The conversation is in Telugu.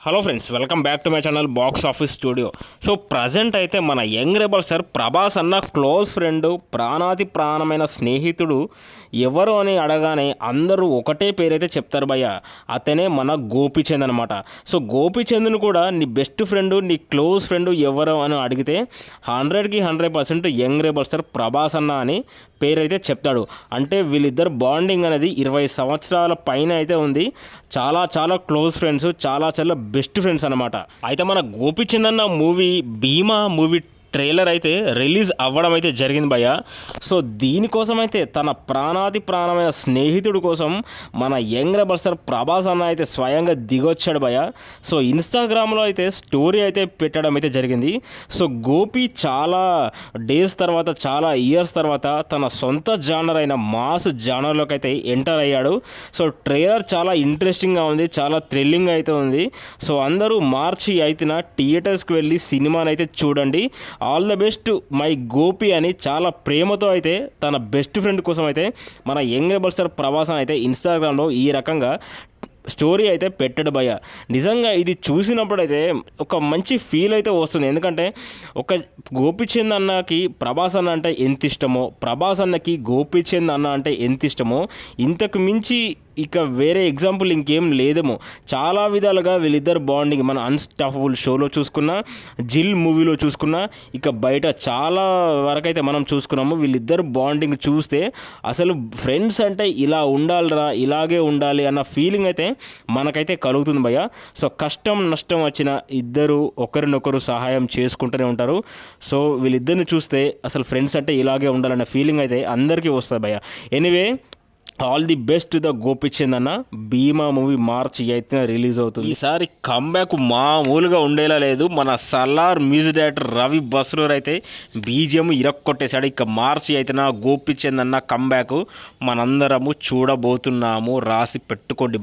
Hello friends, welcome back to my channel box office studio. So present అయితే మన యంగ్ రెబల్ స్టార్ ప్రభాస్ అన్న క్లోజ్ ఫ్రెండ్, ప్రాణాతి ప్రాణమైన స్నేహితుడు ఎవరు అని అడగానే అందరూ ఒకటే పేరైతే చెప్తారు భయ్య. అతనే మన గోపీచంద్ అనమాట. సో గోపీచంద్ను కూడా నీ బెస్ట్ ఫ్రెండ్, నీ క్లోజ్ ఫ్రెండ్ ఎవరు అని అడిగితే 100కి 100% యంగ్ రెబల్ స్టార్ ప్రభాస్ అన్న అని పేరైతే చెప్తాడు. అంటే వీళ్ళిద్దరు బాండింగ్ అనేది 20 సంవత్సరాల పైన అయితే ఉంది. చాలా చాలా క్లోజ్ ఫ్రెండ్స్, చాలా చాలా బెస్ట్ ఫ్రెండ్స్ అనమాట. అయితే మన గోపీచంద్ అన్న మూవీ భీమా మూవీ ట్రైలర్ అయితే రిలీజ్ అవ్వడం అయితే జరిగింది భయ్య. సో దీనికోసం అయితే తన ప్రాణాతి ప్రాణమైన స్నేహితుడి కోసం మన యంగ్ రెబల్ స్టార్ ప్రభాస్ అన్న అయితే స్వయంగా దిగొచ్చాడు భయ్య. సో ఇన్స్టాగ్రామ్లో అయితే స్టోరీ అయితే పెట్టడం అయితే జరిగింది. సో గోపి చాలా డేస్ తర్వాత, చాలా ఇయర్స్ తర్వాత తన సొంత జానర్ అయిన మాస్ జానర్లోకి అయితే ఎంటర్ అయ్యాడు. సో ట్రైలర్ చాలా ఇంట్రెస్టింగ్గా ఉంది, చాలా థ్రిల్లింగ్ అయితే ఉంది. సో అందరూ మార్చి 8న థియేటర్స్కి వెళ్ళి సినిమాని అయితే చూడండి. All the best my Gopi అని చాలా ప్రేమతో అయితే తన బెస్ట్ ఫ్రెండ్ కోసం అయితే మన యంగ్ రెబల్ స్టార్ ప్రభాస్ అయితే ఇన్స్టాగ్రామ్లో ఈ రకంగా స్టోరీ అయితే పెట్టాడు భయ్య. నిజంగా ఇది చూసినప్పుడైతే ఒక మంచి ఫీల్ అయితే వస్తుంది. ఎందుకంటే ఒక గోపీచంద్ అన్నకి ప్రభాస్ అన్న అంటే ఎంత ఇష్టమో, ప్రభాస్ అన్నకి గోపీచంద్ అన్న అంటే ఎంత ఇష్టమో, ఇంతకు మించి ఇక వేరే ఎగ్జాంపుల్ ఇంకేం లేదేమో. చాలా విధాలుగా వీళ్ళిద్దరు బాండింగ్ మన అన్స్టాపబుల్ షోలో చూసుకున్నా, జిల్ మూవీలో చూసుకున్నా, ఇక బయట చాలా వరకు అయితే మనం చూసుకున్నాము. వీళ్ళిద్దరు బాండింగ్ చూస్తే అసలు ఫ్రెండ్స్ అంటే ఇలా ఉండాలిరా, ఇలాగే ఉండాలి అన్న ఫీలింగ్ అయితే మనకైతే కలుగుతుంది భయ్య. సో కష్టం నష్టం వచ్చిన ఇద్దరు ఒకరినొకరు సహాయం చేసుకుంటూనే ఉంటారు. సో వీళ్ళిద్దరిని చూస్తే అసలు ఫ్రెండ్స్ అంటే ఇలాగే ఉండాలన్న ఫీలింగ్ అయితే అందరికీ వస్తుంది భయ్య. Anyway, all the best the Gopichand అన్న. భీమా మూవీ మార్చి 8న రిలీజ్ అవుతుంది. ఈసారి కంబ్యాక్ మామూలుగా ఉండేలా లేదు. మన సలార్ మ్యూజిక్ డైరెక్టర్ రవి బస్రూర్ అయితే బీజిఎం ఇరక్కొట్టేశాడు. ఇక మార్చి 8న గోపీచంద్ అన్న కంబ్యాక్ మనందరము చూడబోతున్నాము. రాసి పెట్టుకోండి భయ్.